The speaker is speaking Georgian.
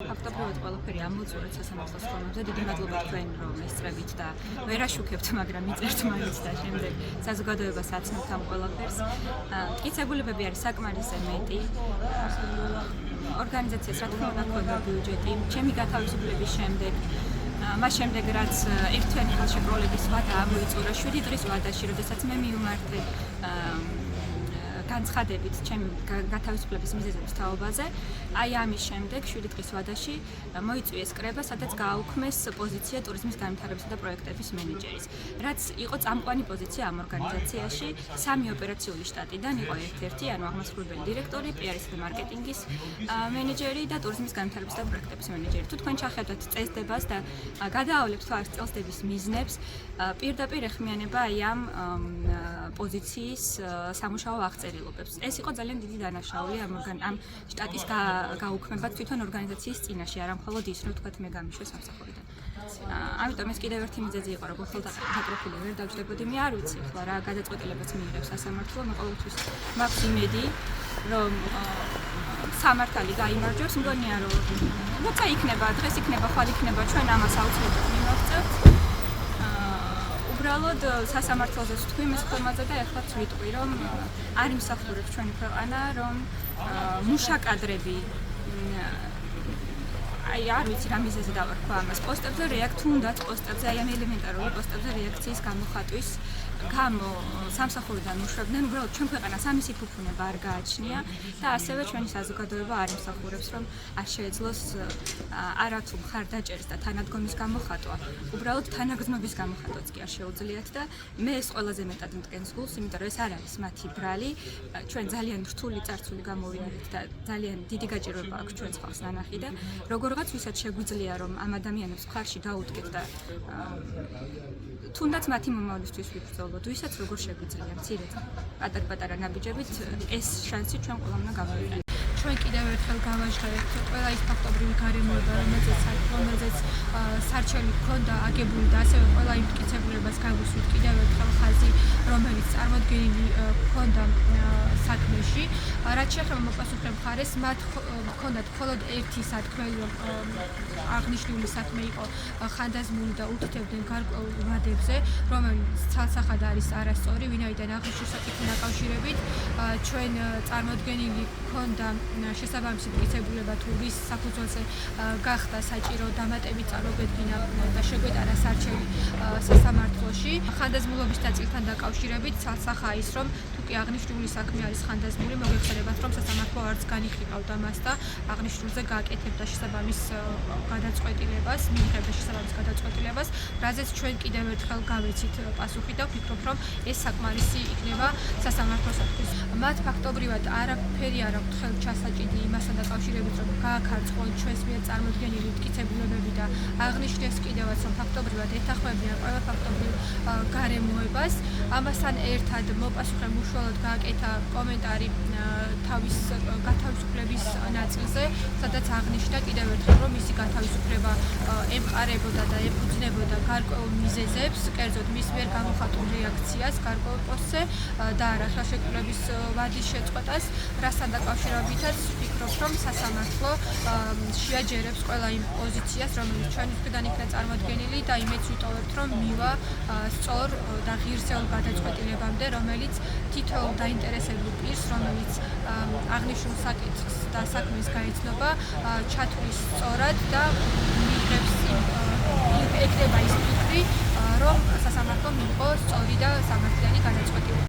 ფაქტობრივად ყველაფერი ამოწურეთ სასამართლოს ხომებზე. დიდი მადლობა თქვენ, რომ ესწრებით და ვერ აშუქებთ, მაგრამ იწერთ მაინც და შემდეგ საზოგადოებას აცნობთ ამ ყველაფერს. მტკიცებულებები არის საკმარისზე მეტი. ორგანიზაციას რა თქმა უნდა ჰქონდა ბიუჯეტი, ჩემი გათავისუფლების შემდეგ მას შემდეგ რაც ერთიანი ხელშეკრულების ვადა ამოიწურა 7 დღის ვადაში, როდესაც მე მივმართე განცხადებით ჩემი გათავისუფლების მიზეზების თაობაზე, აი ამის შემდეგ 7 დღის ვადაში მოიწვიეს კრება, სადაც გააუქმეს პოზიცია ტურიზმის განვითარებისა და პროექტების მენეჯერის. რაც იყო წამყვანი პოზიცია ამ ორგანიზაციაში, 3 ოპერაციული შტატიდან იყო ერთ-ერთი, ანუ აღმასრულებელი დირექტორი, PR-ისა და მარკეტინგის მენეჯერი და ტურიზმის განვითარებისა და პროექტების მენეჯერი. თუ თქვენ ჩახედავთ წესდებას და გადაავლებთ თვალს წესდების მიზნებს, პირდაპირ ეხმიანება აი ამ პოზიციის სამუშაო აღწერილობებს. ეს იყო ძალიან დიდი დანაშაული ამ შტატის გაუქმება თვითონ ორგანიზაციის წინაშე, არა მხოლოდ ის, რომ თქვათ მე გამიშვე სამსახურიდან. ამიტომ ეს კიდევ ერთი მიზეზი იყო, რომ ხელდაყრდნობით ვერ დავჯდებოდი, მე არ ვიცი ახლა რა გადაწყვეტილებაც მიიღებს სასამართლო, მე ყოველთვის მაქვს იმედი, რომ სამართალი გაიმარჯვებს, მგონია რომ როცა იქნება, დღეს იქნება, ხვალ იქნება, ჩვენ ამას აუცილებლად მივაღწევთ. უბრალოდ სასამართლოზე ვთქვი მის ხომაზე და ეხლაც ვიტყვი, რომ არ იმსახურებს ჩვენი ქვეყანა, რომ მუშა კადრები აი არ ვიცი რა მიზეზი დავარქვა ამას პოსტებზე თუნდაც პოსტებზე აი ამ ელემენტარული პოსტებზე რეაქციის გამოხატვის გამო სამსახურიდან მუშაობდნენ უბრალოდ ჩვენ ქვეყანას ამისი ფუფუნება არ გააჩნია და ასევე ჩვენი საზოგადოება არ იმსახურებს რომ არ შეეძლოს არათუ მხარდაჭერის და თანადგომის გამოხატვა უბრალოდ თანაგრძნობის გამოხატვაც კი არ შეუძლიათ და მე ეს ყველაზე მეტად მტკენს გულს იმიტომ რომ ეს არ არის მათი ბრალი ჩვენ ძალიან რთული წარსული გამოვიარეთ და ძალიან დიდი გაჭირვება აქვს ჩვენ ხალხს ნანახი და როგორღაც ვისაც შეგვიძლია რომ ამ ადამიანებს მხარში დაუდგეთ და თუნდაც მათი მომავლისთვის ვიბრძოლოთ, ვისაც როგორ შეგვიძლია მცირედ პატარ-პატარა ნაბიჯებით ეს შანსი ჩვენ ყველამ უნდა გავაიღოთ. ჩვენ კიდევ ერთხელ გავაჟღერებთ ყველა ის ფაქტობრივი გარემოება, რომელზეც სარჩელი ჰქონდა აგებული და ასევე ყველა იმ მტკიცებულებას გავუსვით კიდევ ერთხელ ხაზი, რომელიც წარმოდგენილი ჰქონდა საქმეში. რაც შეეხება მოპასუხე მხარეს, მათ ჰქონდათ მხოლოდ ერთი სათქმელი, რომ აღნიშნული საქმე იყო ხანდაზმული და უთითებდნენ გარკვეულ ვადებზე, რომელიც ცალსახად არის არასწორი, ვინაიდან აღნიშნულ საკითხთან დაკავშირებით ჩვენ წარმოდგენილი ჰქონდა შესაბამისი მტკიცებულება თუ ვის საფუძველზე გახდა საჭირო დამატებით წარმოგვედგინა და შეგვეტარა სარჩელი სასამართლოში. ხანდაზმულობის ნაწილთან დაკავშირებით ცალსახაა ის, რომ თუ კი აღნიშნული საქმე არის ხანდაზმული, მოგეხსენებათ, რომ სასამართლო არც განიხილავდა მას და აღნიშნულზე გააკეთებდა შესაბამის გადაწყვეტილებას, მიიღებდა შესაბამის გადაწყვეტილებას, რაზეც ჩვენ კიდევ ერთხელ გავეცით პასუხი და ვფიქრობ, რომ ეს საკმარისი იქნება სასამართლოსათვის. მათ ფაქტობრივად არაფერი არ აქვთ ხელჩასაჭიდი იმასთან დაკავშირებით, რომ გააქარწყონ ჩვენს მიერ წარმოდგენილი მტკიცებულებები და აღნიშნეს კიდევაც, რომ ფაქტობრივად ეთანხმებიან ყველა ფაქტობრივ გარემოებას. ამასთან ერთად მოპასუხემ უშუალოდ გააკეთა კომენტარი თავის გათავისუფლების ნაწილზე, სადაც აღნიშნა კიდევ ერთხელ, რომ მისი გათავისუფლება ემყარებოდა და ეფუძნებოდა გარკვეულ მიზეზებს, კერძოდ მის მიერ გამოხატულ რეაქციას გარკვეულ პოსტზე და არა ხელშეკრულების ვადის შეწყვეტას, რასთან დაკავშირებითაც ვფიქრობ, რომ სასამართლო შეაჯერებს ყველა იმ პოზიციას, რომელიც ჩვენი მხრიდან იქნა წარმოდგენილი და იმეც ვიტოვებთ, რომ მივა სწორ და ღირსეულ გადაწყვეტილებამდე, რომელიც თითოეულ დაინტერესებულ პირს, რომელიც აღნიშნულ საკითხს და საქმეს გაეცნობა, ჩათვლის სწორად და მიიღებს ეკრება ის ფიქრი, რომ სასამართლომ